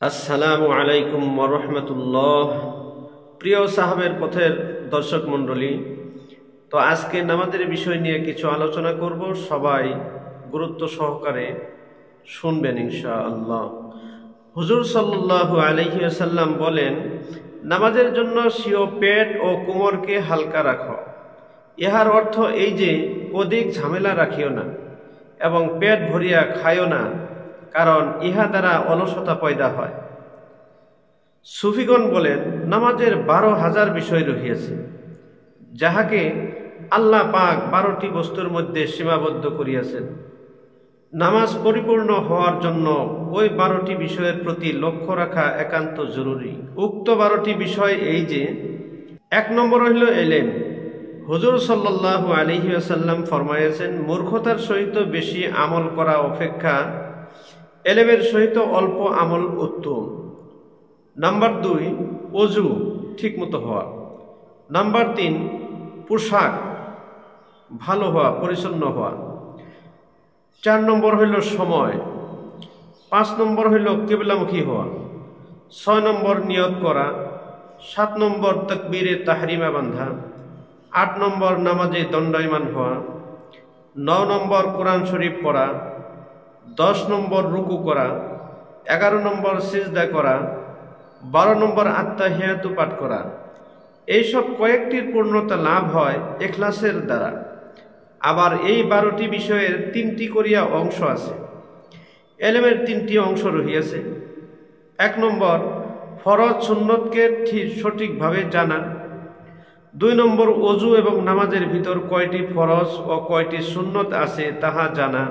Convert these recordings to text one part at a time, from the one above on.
আসসালামু আলাইকুম ওয়া রাহমাতুল্লাহ। প্রিয় সাহাবের পথের দর্শক মণ্ডলী, তো আজকে নামাজের বিষয় নিয়ে কিছু আলোচনা করব। সবাই গুরুত্ব সহকারে শুনবেন ইনশাআল্লাহ। হুজুর সাল্লাল্লাহু আলাইহি ওয়াসাল্লাম বলেন, নামাজের জন্য স্বীয় পেট ও কোমরকে হালকা রাখো। ইহার অর্থ এই যে অধিক ঝামেলা রাখিও না এবং পেট ভরিয়া খাইও না, কারণ ইহা দ্বারা অলসতা পয়দা হয়। সুফিগণ বলেন, নামাজের 12,000 বিষয় রহিয়াছে, যাহাকে আল্লাহ পাক 12টি বস্তুর মধ্যে সীমাবদ্ধ করিয়াছেন। নামাজ পরিপূর্ণ হওয়ার জন্য ওই 12টি বিষয়ের প্রতি লক্ষ্য রাখা একান্ত জরুরি। উক্ত 12টি বিষয় এই যে, 1 নম্বর হইল এলেম। হুজুর সাল্লাল্লাহু আলাইহি ওয়াসাল্লাম ফরমাইয়াছেন, মূর্খতার সহিত বেশি আমল করা অপেক্ষা এলেমের সহিত অল্প আমল উত্তম। নাম্বার 2, অজু ঠিকমতো হওয়া। নাম্বার 3, পোশাক ভালো হওয়া, পরিচ্ছন্ন হওয়া। 4 নম্বর হইল সময়। 5 নম্বর হইল কিবলামুখী হওয়া। 6 নম্বর নিয়ত করা। 7 নম্বর তাকবীরে তাহরিমা বান্ধা। 8 নম্বর নামাজে দণ্ডায়মান হওয়া। 9 নম্বর কোরআন শরীফ পড়া। 10 নম্বর রুকু করা। 11 নম্বর সিজদা করা। 12 নম্বর আত্তাহিয়াতু পাঠ করা। এইসব কয়েকটির পূর্ণতা লাভ হয় ইখলাসের দ্বারা। আবার এই 12টি বিষয়ের 3টি করিয়া অংশ আছে। এলেমের 3টি অংশ রহিয়াছে। 1 নম্বর, ফরজ সুন্নতকে সঠিকভাবে জানা। 2 নম্বর, অজু এবং নামাজের ভিতর কয়টি ফরজ ও কয়টি সুন্নত আছে তাহা জানা।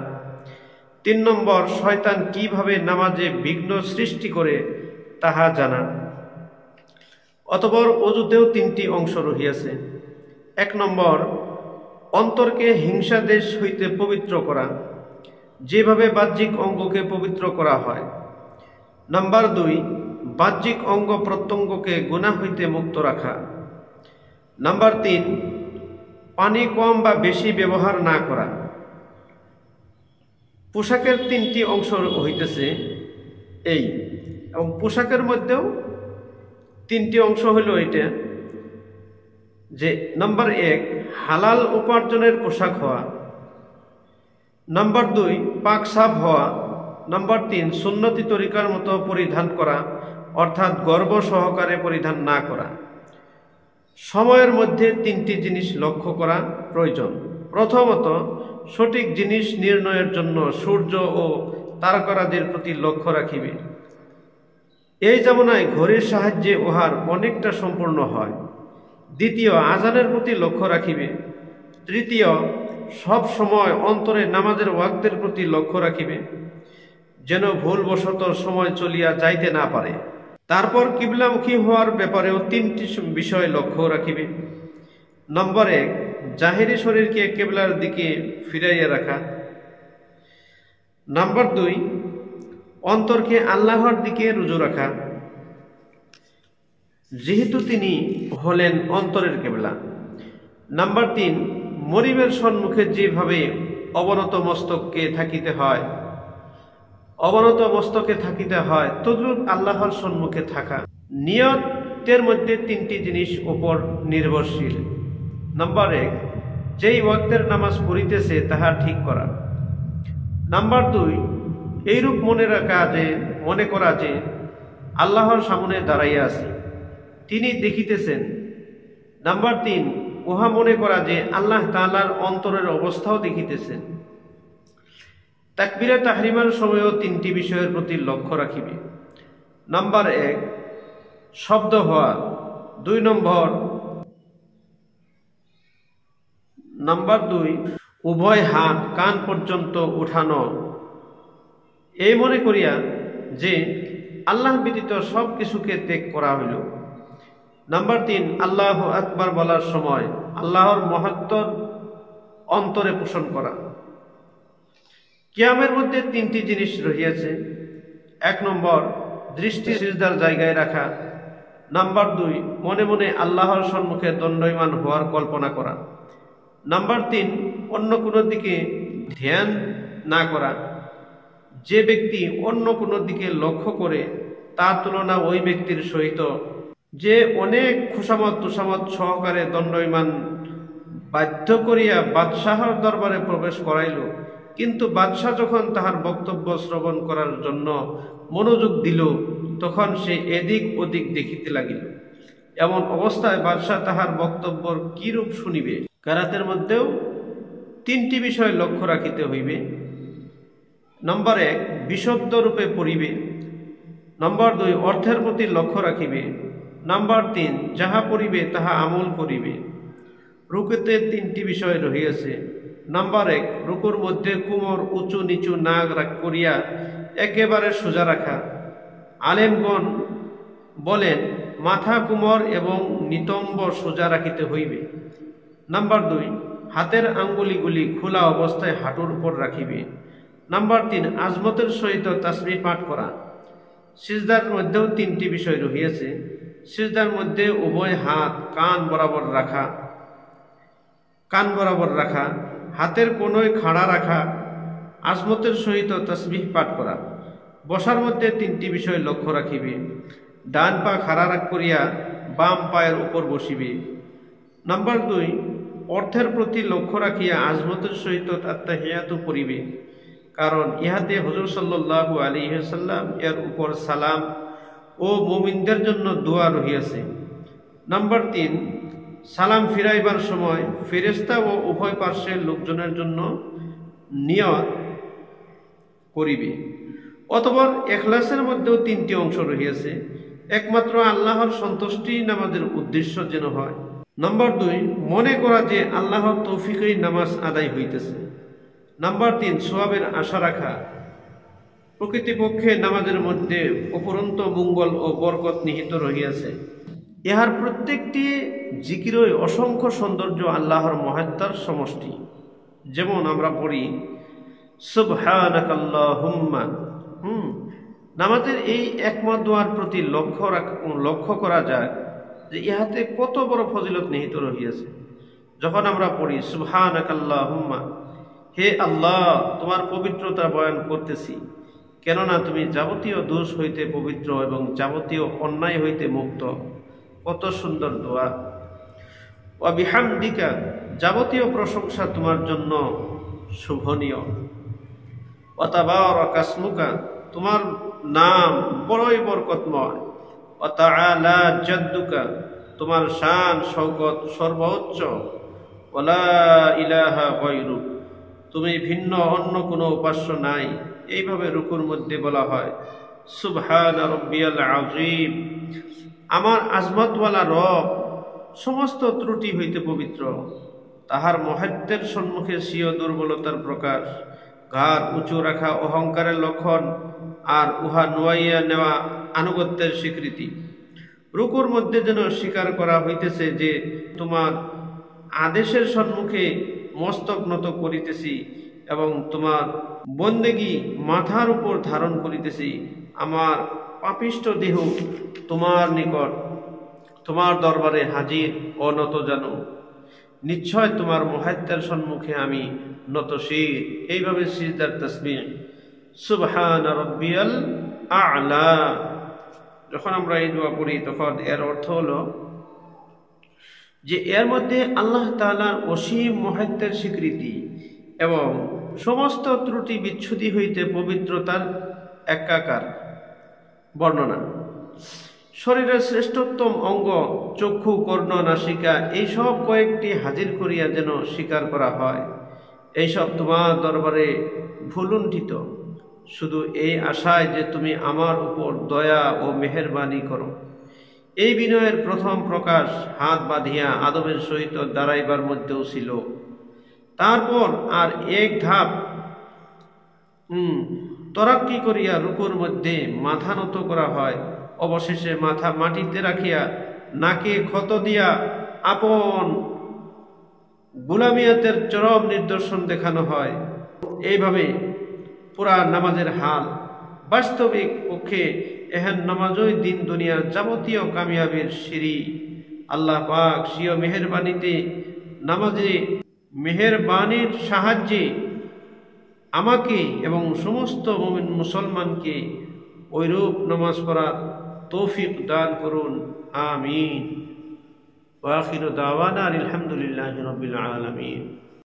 3 নম্বর, শয়তান কিভাবে নামাজে বিঘ্ন সৃষ্টি করে তাহা জানা। অতঃপর অজুতেও 3টি অংশ রহিয়াছে। 1 নম্বর, অন্তরকে হিংসাদেশ হইতে পবিত্র করা, যেভাবে বাহ্যিক অঙ্গকে পবিত্র করা হয়। নাম্বার 2, বাহ্যিক অঙ্গ প্রত্যঙ্গকে গুনাহ হইতে মুক্ত রাখা। নাম্বার 3, পানি কম বা বেশি ব্যবহার না করা। পোশাকের 3টি অংশ হইতেছে এই, এবং পোশাকের মধ্যেও 3টি অংশ হইল এটা যে, নাম্বার 1, হালাল উপার্জনের পোশাক হওয়া। নাম্বার 2, পাক সাফ হওয়া। নাম্বার 3, সুন্নতি তরিকার মতো পরিধান করা, অর্থাৎ গর্ব সহকারে পরিধান না করা। সময়ের মধ্যে 3টি জিনিস লক্ষ্য করা প্রয়োজন। প্রথমত, সঠিক জিনিস নির্ণয়ের জন্য সূর্য ও তারকারাজির প্রতি লক্ষ্য রাখিবে। এই জামানায় ঘড়ির সাহায্যে উহার অনেকটা সম্পূর্ণ হয়। দ্বিতীয়, আজানের প্রতি লক্ষ্য রাখিবে। তৃতীয়, সব সময় অন্তরে নামাজের ওয়াক্তের প্রতি লক্ষ্য রাখিবে, যেন ভুলবশত সময় চলিয়া যাইতে না পারে। তারপর কিবলামুখী হওয়ার ব্যাপারেও 3টি বিষয় লক্ষ্য রাখিবে। নম্বর 1, জাহিরি শরীরকে কিবলার দিকে ফিরাইয়া রাখা। নাম্বার 2, অন্তরকে আল্লাহর দিকে রুজু রাখা, যেহেতু তিনি হলেন অন্তরের কিবলা। নাম্বার 3, মরিবের সম্মুখে যেভাবে অবনত মস্তকে থাকিতে হয় তদ্রূপ আল্লাহর সম্মুখে থাকা। নিয়তের মধ্যে 3টি জিনিস উপর নির্ভরশীল। নাম্বার 1, যেই ওয়াক্তের নামাজ পড়িতেছে তাহা ঠিক করা। নাম্বার 2, এইরূপ মনে করা যে আল্লাহর সামনে দাঁড়াইয়া আছে, তিনি দেখিতেছেন। নাম্বার 3, উহা মনে করা যে আল্লাহ তাআলার অন্তরের অবস্থাও দেখিতেছেন। তাকবীরে তাহরিমার সময়ও 3টি বিষয়ের প্রতি লক্ষ্য রাখিবে। নাম্বার 1, শব্দ হওয়া। 2 নাম্বার 2, উভয় হাত কান পর্যন্ত উঠানো, এই মনে করিয়া যে আল্লাহ ব্যতীত সব কিছুকে ত্যাগ করা হইল। নাম্বার 3, আল্লাহু আকবার বলার সময় আল্লাহর মহত্ব অন্তরে পোষণ করা। কিয়ামের মধ্যে 3টি জিনিস রহিয়াছে। 1 নম্বর, দৃষ্টি সিজদার জায়গায় রাখা। নাম্বার 2, মনে মনে আল্লাহর সম্মুখে দণ্ডায়মান হওয়ার কল্পনা করা। নাম্বার 3, অন্য কোনো দিকে ধ্যান না করা। যে ব্যক্তি অন্য কোনো দিকে লক্ষ্য করে তার তুলনা ওই ব্যক্তির সহিত যে অনেক খুশামত তুষামত সহকারে দণ্ডায়মান বাধ্য করিয়া বাদশাহর দরবারে প্রবেশ করাইল, কিন্তু বাদশাহ যখন তাহার বক্তব্য শ্রবণ করার জন্য মনোযোগ দিল, তখন সে এদিক ওদিক দেখিতে লাগিল। এমন অবস্থায় বাদশাহ তাহার বক্তব্যর কিরূপ শুনিবে? কেরাতের মধ্যেও 3টি বিষয় লক্ষ্য রাখিতে হইবে। নম্বর 1, বিশুদ্ধ রূপে পড়িবে। নম্বর 2, অর্থের প্রতি লক্ষ্য রাখিবে। নম্বর 3, যাহা পড়িবে তাহা আমল করিবে। রুকুতে 3টি বিষয় রহিয়াছে। নম্বর 1, রুকুর মধ্যে কোমর উঁচু নিচু না করিয়া একেবারে সোজা রাখা। আলেমগণ বলেন মাথা, কোমর এবং নিতম্ব সোজা রাখিতে হইবে। নম্বর 2, হাতের আঙ্গুলিগুলি খোলা অবস্থায় হাঁটুর উপর রাখিবে। নম্বর 3, আজমতের সহিত তাসবিহ পাঠ করা। সিজদার মধ্যেও 3টি বিষয় রহিয়াছে। সিজদার মধ্যে উভয় হাত কান বরাবর রাখা, হাতের কোনোয় খাড়া রাখা, আজমতের সহিত তাসবিহ পাঠ করা। বসার মধ্যে 3টি বিষয় লক্ষ্য রাখিবে। ডান পা খাড়া করিয়া বাম পায়ের উপর বসিবে। নম্বর 2, অর্থের প্রতি লক্ষ্য রাখিয়া আজমতের সহিত আত্তাহিয়াতু পড়িবে, কারণ ইহাতে হুজুর সাল্লাল্লাহু আলাইহি ওয়াসাল্লাম এর উপর সালাম ও মুমিনদের জন্য দোয়া রহিয়াছে। নম্বর 3, সালাম ফিরাইবার সময় ফেরেশতা ও উভয় পার্শ্বের লোকজনের জন্য নিয়ত করিবে। অতঃপর ইখলাসের মধ্যেও 3টি অংশ রহিয়াছে। একমাত্র আল্লাহর সন্তুষ্টি নামাজের উদ্দেশ্য যেন হয়। নম্বর 2, মনে করা যে আল্লাহর তৌফিকেই নামাজ আদায় হইতেছে। নম্বর 3, সওয়াবের আশা রাখা। প্রকৃতপক্ষে নামাজের মধ্যে অপরন্ত মঙ্গল ও বরকত নিহিত রহিয়াছে। ইহার প্রত্যেকটি জিকিরই অসংখ্য সৌন্দর্য আল্লাহর মহাত্মার সমষ্টি। যেমন আমরা পড়ি সুবহানাকাল্লাহুম্মা। নামাজের এই একমত দোয়ার প্রতি লক্ষ্য করা যায় যে ইহাতে কত বড় ফজিলত নিহিত রহিয়াছে। যখন আমরা পড়ি সুবহানাকাল্লাহুম্মা, হে আল্লাহ, তোমার পবিত্রতা বয়ান করতেছি, কেননা তুমি যাবতীয় দোষ হইতে পবিত্র এবং যাবতীয় অন্যায় হইতে মুক্ত। কত সুন্দর দোয়া। ওয়া বিহামদিকা, যাবতীয় প্রশংসা তোমার জন্য শোভনীয়। ওয়া তাবারাকা ইসমুকা, তোমার নাম বড়ই বরকতময়। ওয়া তাআলা জাদ্দুকা, তোমার শান শওকত সর্বোচ্চ। ওয়া লা ইলাহা গায়রুক, তুমি ভিন্ন অন্য কোনো উপাস্য নাই। এইভাবে রুকুর মধ্যে বলা হয় সুবহানা রাব্বিয়াল আযীম, আমার আজমতওয়ালা রব সমস্ত ত্রুটি হইতে পবিত্র। তাহার মহত্বের সম্মুখে স্বীয় দুর্বলতার প্রকাশ, ঘাড় উঁচু রাখা অহংকারের লক্ষণ, আর উহা নুয়াইয়া নেওয়া আনুগত্যের স্বীকৃতি। রুকুর মধ্যে যেন স্বীকার করা হইতেছে যে তোমার আদেশের সম্মুখে মস্তক নত করিতেছি এবং তোমার বন্দেগী মাথার উপর ধারণ করিতেছি। আমার পাপিষ্ঠ দেহ তোমার নিকট, তোমার দরবারে হাজির ও নত জানো। নিশ্চয় তোমার মহাত্মার সম্মুখে আমি নতশির। এইভাবে সিজদার তাসবিহ সুবহান রাব্বিয়াল আ'লা। যখন আমরা এই দোয়া পড়ি তখন এর অর্থ হলো যে এর মধ্যে আল্লাহ তাআলার অসীম মহত্বের স্বীকৃতি এবং সমস্ত ত্রুটি বিচ্ছুতি হইতে পবিত্রতার একাকার বর্ণনা। শরীরের শ্রেষ্ঠতম অঙ্গ চক্ষু, কর্ণ, নাসিকা এইসব কয়েকটি হাজির করিয়া যেন স্বীকার করা হয় এইসব তোমার দরবারে ভুলুণ্ঠিত, শুধু এই আশায় যে তুমি আমার উপর দয়া ও মেহেরবানি করো। এই বিনয়ের প্রথম প্রকাশ হাত বাঁধিয়া আদবের সহিত দাঁড়াইবার মধ্যেও ছিল। তারপর আর এক ধাপ তরাক্কি করিয়া রুকুর মধ্যে মাথা নত করা হয়। অবশেষে মাথা মাটিতে রাখিয়া নাকে ক্ষত দিয়া আপন গুলামিয়াতের চরম নিদর্শন দেখানো হয়। এইভাবে পুরা নামাজের হাল। বাস্তবিক পক্ষে এহেন নামাজই দিন দুনিয়ার যাবতীয় কামিয়াবির সিঁড়ি। আল্লাহ পাক স্বীয় মেহেরবানিতে নামাজে মেহেরবানির সাহায্যে আমাকে এবং সমস্ত মুমিন মুসলমানকে ওইরূপ নামাজ পড়ার তৌফিক দান করুন, আমিন। ওয়া আখিরু দাওয়ানা আলহামদুলিল্লাহি রাব্বিল আলামিন।